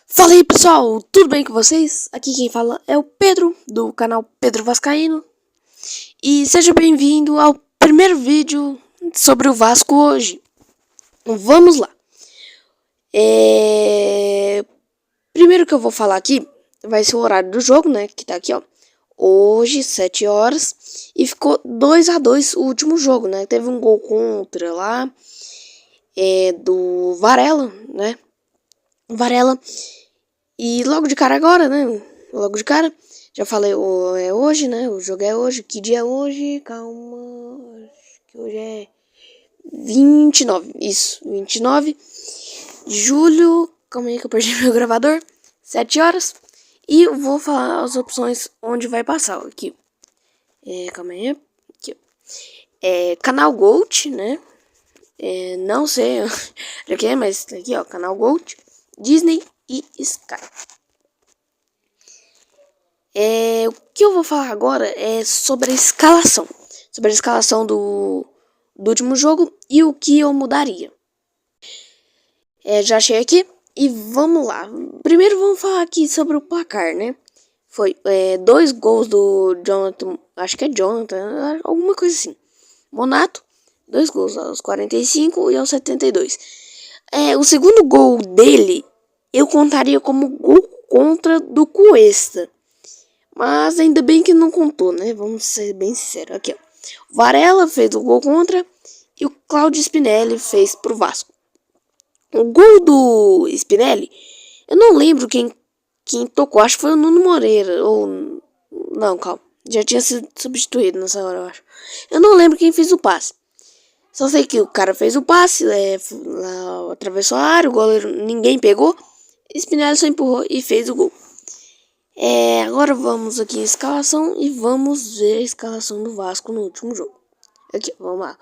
Fala aí pessoal, tudo bem com vocês? Aqui quem fala é o Pedro, do canal Pedro Vascaíno. E seja bem-vindo ao primeiro vídeo sobre o Vasco hoje. Vamos lá. Primeiro que eu vou falar aqui, vai ser o horário do jogo, né? Que tá aqui, ó. Hoje, 7 horas. E ficou 2-2 o último jogo, né? Teve um gol contra lá, do Varela, né? Varela. E logo de cara agora, né? Logo de cara, já falei, é hoje, né? O jogo é hoje. Que dia é hoje? Calma. Acho que hoje é 29. Isso, 29 de julho. Calma aí que eu perdi meu gravador. 7 horas. E eu vou falar as opções onde vai passar. Aqui. Calma aí. Aqui. Canal Gold, né? Não sei o que é, mas aqui, ó. Canal Gold, Disney e Sky. O que eu vou falar agora é sobre a escalação. Sobre a escalação do último jogo e o que eu mudaria. Já achei aqui e vamos lá. Primeiro vamos falar aqui sobre o placar, né? Foi 2 gols do Jonathan, acho que é Jonathan, alguma coisa assim. Monato, 2 gols aos 45 e aos 72. O segundo gol dele eu contaria como gol contra do Cuesta. Mas ainda bem que não contou, né? Vamos ser bem sinceros. Aqui, ó. Varela fez o gol contra e o Claudio Spinelli fez pro Vasco. O gol do Spinelli, eu não lembro quem tocou. Acho que foi o Nuno Moreira. Ou. Não, calma. Já tinha sido substituído nessa hora, eu acho. Eu não lembro quem fez o passe. Só sei que o cara fez o passe, lá atravessou a área, o goleiro ninguém pegou. Spinelli só empurrou e fez o gol. Agora vamos aqui em escalação e vamos ver a escalação do Vasco no último jogo. Aqui, vamos lá.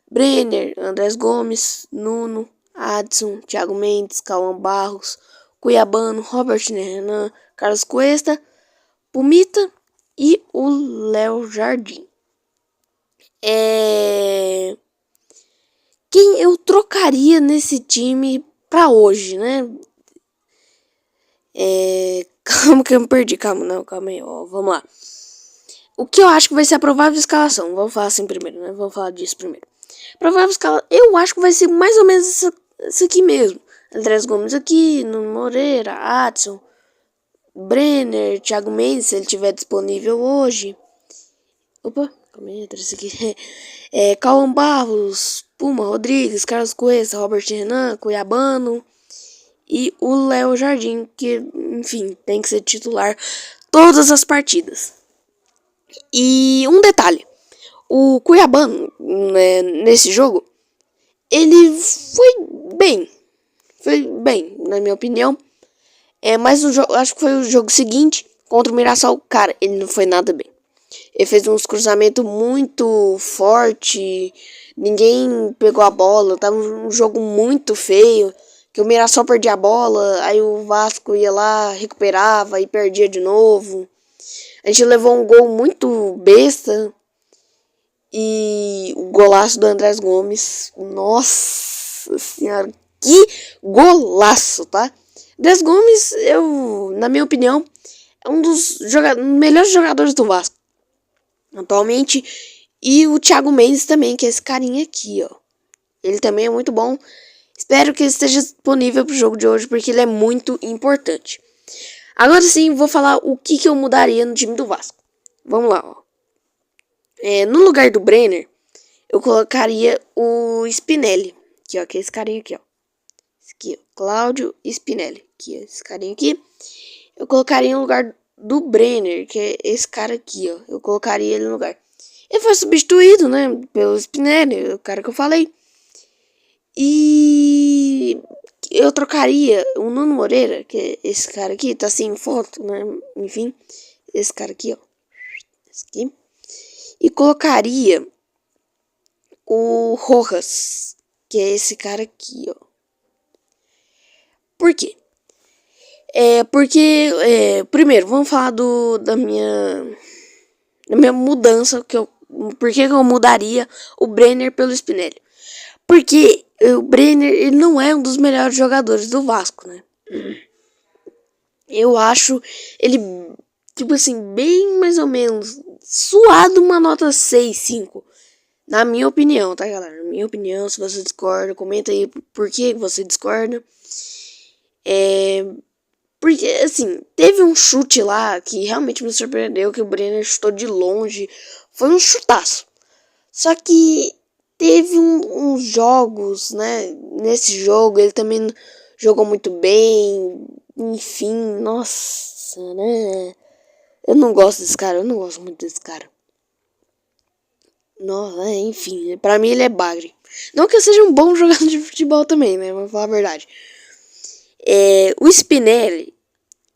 Brenner, Andrés Gomes, Nuno, Adson, Thiago Mendes, Cauã Barros, Cuiabano, Robert Renan, Carlos Cuesta, Pumita e o Léo Jardim. Quem eu trocaria nesse time pra hoje, né? Calma que eu me perdi, calma aí, ó, vamos lá. O que eu acho que vai ser a provável escalação? Vamos falar assim primeiro, né? Vamos falar disso primeiro. Provável escalação, eu acho que vai ser mais ou menos isso aqui mesmo. Andrés Gomes aqui, Nuno Moreira, Adson, Brenner, Thiago Mendes, se ele estiver disponível hoje. Opa, calma aí, entra isso aqui. Cauã Barros, Puma, Rodrigues, Carlos Cuesta, Robert Renan, Cuiabano e o Léo Jardim, que, enfim, tem que ser titular todas as partidas. E um detalhe, o Cuiabano, né, nesse jogo, ele foi bem, na minha opinião. Mas acho que foi o jogo seguinte, contra o Mirassol, cara, ele não foi nada bem. Ele fez uns cruzamentos muito forte, ninguém pegou a bola, tava um jogo muito feio, que o Mirassol perdia a bola, aí o Vasco ia lá, recuperava e perdia de novo. A gente levou um gol muito besta. E o golaço do Andrés Gomes. Nossa senhora, que golaço, tá? Andrés Gomes, na minha opinião, é um dos melhores jogadores do Vasco atualmente. E o Thiago Mendes também, que é esse carinha aqui, ó. Ele também é muito bom. Espero que ele esteja disponível pro jogo de hoje, porque ele é muito importante. Agora sim, vou falar o que eu mudaria no time do Vasco. Vamos lá, ó. No lugar do Brenner, eu colocaria o Spinelli. Aqui, ó, que é esse carinha aqui, ó. Esse aqui, ó, Cláudio Spinelli. Aqui, ó, esse carinha aqui. Eu colocaria no lugar do Brenner, que é esse cara aqui, ó. Eu colocaria ele no lugar. Ele foi substituído, né, pelo Spinelli, o cara que eu falei. E eu trocaria o Nuno Moreira, que é esse cara aqui, tá sem foto, né? Enfim, esse cara aqui, ó. Esse aqui. E colocaria o Rojas, que é esse cara aqui, ó. Por quê? Porque, primeiro, vamos falar da minha mudança, por que eu mudaria o Brenner pelo Spinelli. Porque o Brenner, ele não é um dos melhores jogadores do Vasco, né? Eu acho ele, tipo assim, bem mais ou menos suado uma nota 6, 5. Na minha opinião, tá, galera? Na minha opinião, se você discorda, comenta aí por que você discorda. Porque, assim, teve um chute lá que realmente me surpreendeu, que o Brenner chutou de longe. Foi um chutaço. Só que teve uns jogos, né? Nesse jogo ele também jogou muito bem. Enfim, nossa, né? Eu não gosto desse cara, eu não gosto muito desse cara. Nossa, enfim, pra mim ele é bagre. Não que eu seja um bom jogador de futebol também, né? Vamos falar a verdade. O Spinelli,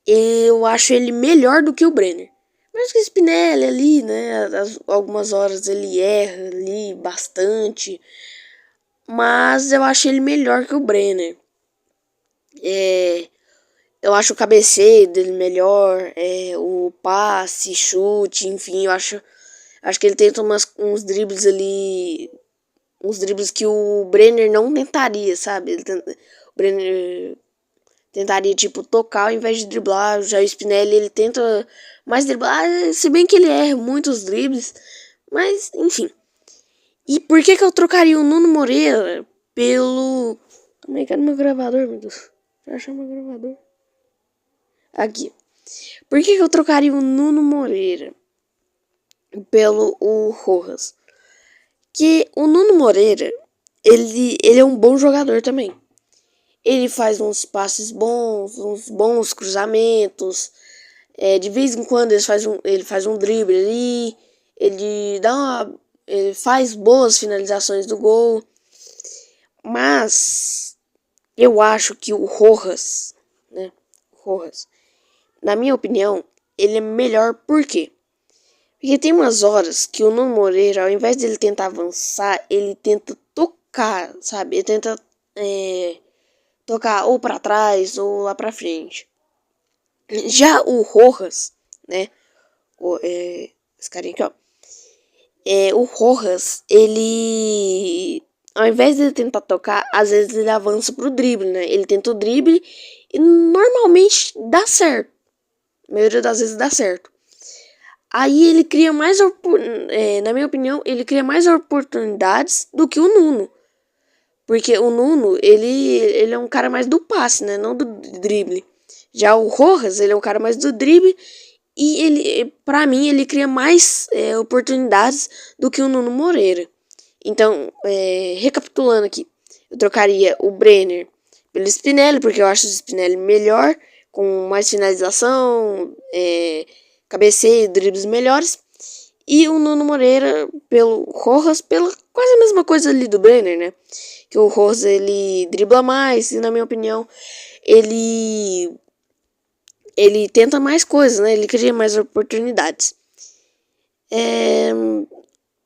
eu acho ele melhor do que o Brenner. Mas que o Spinelli ali, né? Algumas horas ele erra ali bastante. Mas eu acho ele melhor que o Brenner. Eu acho o cabeceio dele melhor. O passe, chute, enfim, eu acho que ele tenta uns dribles ali. Uns dribles que o Brenner não tentaria, sabe? O Brenner tentaria, tipo, tocar ao invés de driblar. Já o Spinelli, ele tenta mais driblar, se bem que ele erra muitos dribles. Mas, enfim. E por que eu trocaria o Nuno Moreira pelo... Como é que era meu gravador, meu Deus? Já achar meu gravador. Aqui. Por que eu trocaria o Nuno Moreira pelo o Rojas? Que o Nuno Moreira, ele é um bom jogador também. Ele faz uns passes bons, uns bons cruzamentos. De vez em quando ele faz um drible ali. Ele faz boas finalizações do gol. Mas eu acho que o Rojas, né? Rojas, na minha opinião, ele é melhor por quê? Porque tem umas horas que o Nuno Moreira, ao invés de ele tentar avançar, ele tenta tocar, sabe? Ele tenta tocar ou para trás ou lá para frente. Já o Rojas, né? Esse carinha aqui, ó. O Rojas, ele... Ao invés de ele tentar tocar, às vezes ele avança pro drible, né? Ele tenta o drible e normalmente dá certo. A maioria das vezes dá certo. Aí ele cria mais... na minha opinião, ele cria mais oportunidades do que o Nuno. Porque o Nuno, ele é um cara mais do passe, né? Não do drible. Já o Rojas, ele é um cara mais do drible. E ele, pra mim, ele cria mais oportunidades do que o Nuno Moreira. Então, recapitulando aqui. Eu trocaria o Brenner pelo Spinelli, porque eu acho o Spinelli melhor. Com mais finalização, cabeceio, dribles melhores. E o Nuno Moreira pelo Rojas, pela quase a mesma coisa ali do Brenner, né? Que o Rojas, ele dribla mais e, na minha opinião, ele tenta mais coisas, né? Ele cria mais oportunidades.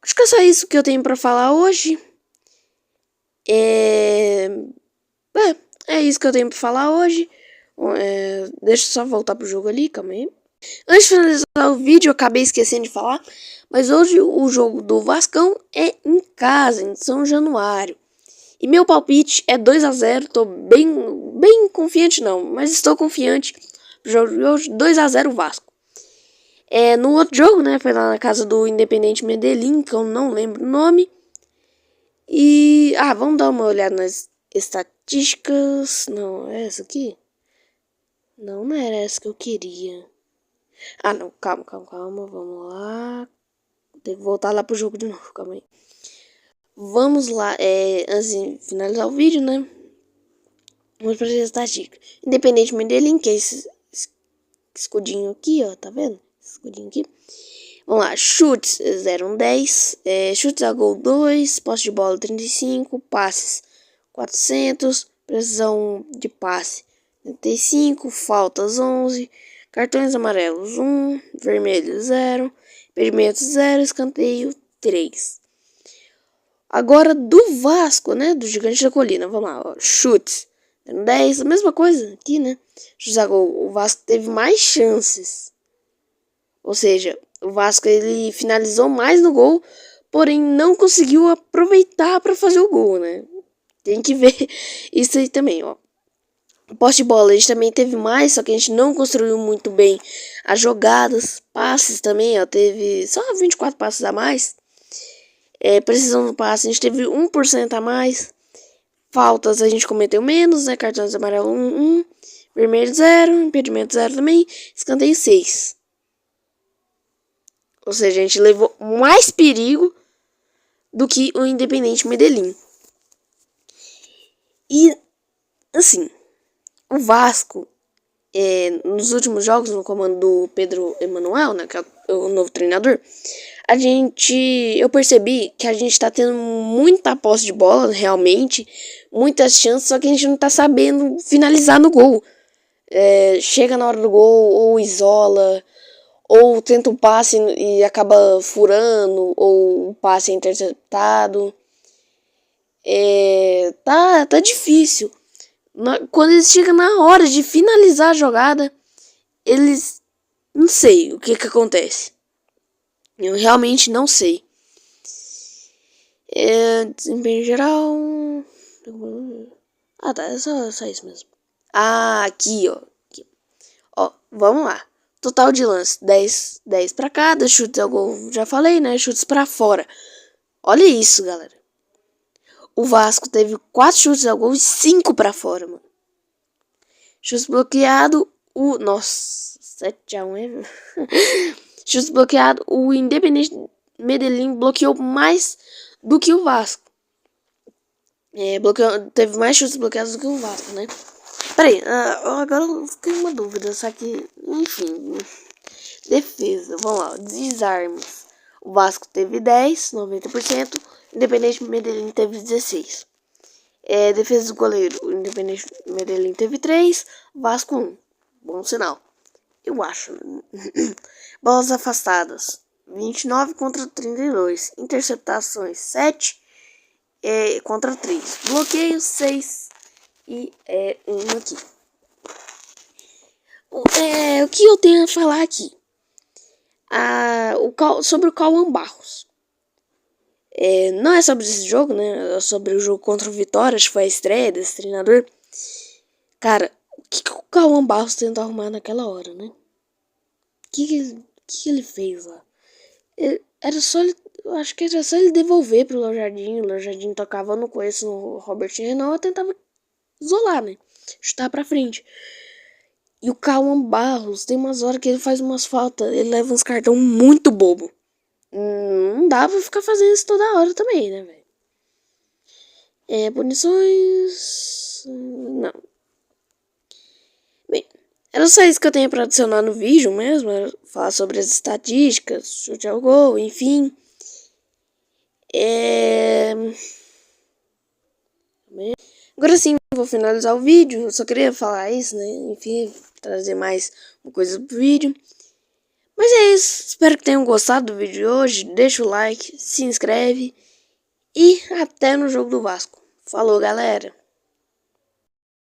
Acho que é só isso que eu tenho pra falar hoje. É isso que eu tenho pra falar hoje. Deixa eu só voltar pro jogo ali, calma aí. Antes de finalizar o vídeo, eu acabei esquecendo de falar. Mas hoje o jogo do Vascão é em casa, em São Januário. E meu palpite é 2-0. Tô bem confiante, não. Mas estou confiante. Jogo de hoje, 2-0 Vasco. No outro jogo, né? Foi lá na casa do Independente Medellín, que eu não lembro o nome. E... vamos dar uma olhada nas estatísticas. Não, é essa aqui? Não era essa que eu queria. Não, calma. Vamos lá. Tem que voltar lá pro jogo de novo, calma aí. Vamos lá, antes de finalizar o vídeo, né? Vamos para as estatísticas. Independente Medellín, que é esse escudinho aqui, ó, tá vendo? Esse escudinho aqui. Vamos lá, chutes 0-10, chutes a gol 2, posse de bola 35, passes 400, precisão de passe 35, faltas 11, cartões amarelos 1, vermelhos 0, impedimentos 0, escanteio 3. Agora do Vasco, né? Do Gigante da Colina. Vamos lá, ó. Chutes. 10, a mesma coisa aqui, né? O Vasco teve mais chances. Ou seja, o Vasco ele finalizou mais no gol, porém não conseguiu aproveitar para fazer o gol, né? Tem que ver isso aí também, ó. Posse de bola, a gente também teve mais, só que a gente não construiu muito bem as jogadas. Passes também, ó, teve só 24 passes a mais. Precisão do passe, a gente teve 1% a mais. Faltas a gente cometeu menos, né? Cartões amarelos 1, vermelho 0, impedimento 0 também, escanteio 6. Ou seja, a gente levou mais perigo do que o Independente Medellín. E, assim, o Vasco, nos últimos jogos, no comando do Pedro Emanuel, né, que é o novo treinador, eu percebi que a gente tá tendo muita posse de bola, realmente, muitas chances, só que a gente não tá sabendo finalizar no gol. Chega na hora do gol, ou isola, ou tenta um passe e acaba furando, ou o passe é interceptado. Tá difícil. Quando eles chegam na hora de finalizar a jogada, eles... Não sei o que acontece. Eu realmente não sei. Desempenho geral... Ah, tá. É só isso mesmo. Ah, aqui, ó. Ó, vamos lá. Total de lance, 10 pra cada. Chutes ao gol, já falei, né? Chutes pra fora. Olha isso, galera. O Vasco teve 4 chutes ao gol e 5 pra fora, mano. Chutes bloqueado, nossa, 7-1, hein? Chutes bloqueado, o Independente Medellín bloqueou mais do que o Vasco. Teve mais chutes bloqueados do que o Vasco, né? Peraí, agora eu fiquei uma dúvida, só que, enfim. Defesa, vamos lá, desarmes. O Vasco teve 10, 90%. Independente Medellín teve 16. Defesa do goleiro, o Independente Medellín teve 3, Vasco 1. Bom sinal, eu acho. Bolas afastadas, 29 contra 32. Interceptações, 7 contra 3. Bloqueios, 6 e 1 aqui. O que eu tenho a falar aqui? Sobre o Cauã Barros. Não é sobre esse jogo, né? É sobre o jogo contra o Vitória, acho que foi a estreia desse treinador. Cara, o que o Cauã Barros tentou arrumar naquela hora, né? O que ele fez lá? Eu acho que era só ele devolver pro Léo Jardim. O Léo Jardim tocava no coice no Robert Renault, tentava isolar, né? Chutar pra frente. E o Cauã Barros, tem umas horas que ele faz umas faltas, ele leva uns cartão muito bobo. Não dá pra ficar fazendo isso toda hora também, né, velho? Punições... Não. Bem, era só isso que eu tenho pra adicionar no vídeo mesmo. Falar sobre as estatísticas, chute ao gol, enfim. Agora sim, vou finalizar o vídeo. Eu só queria falar isso, né? Enfim, trazer mais coisas pro vídeo. Mas é isso. Espero que tenham gostado do vídeo de hoje. Deixa o like, se inscreve. E até no jogo do Vasco. Falou, galera!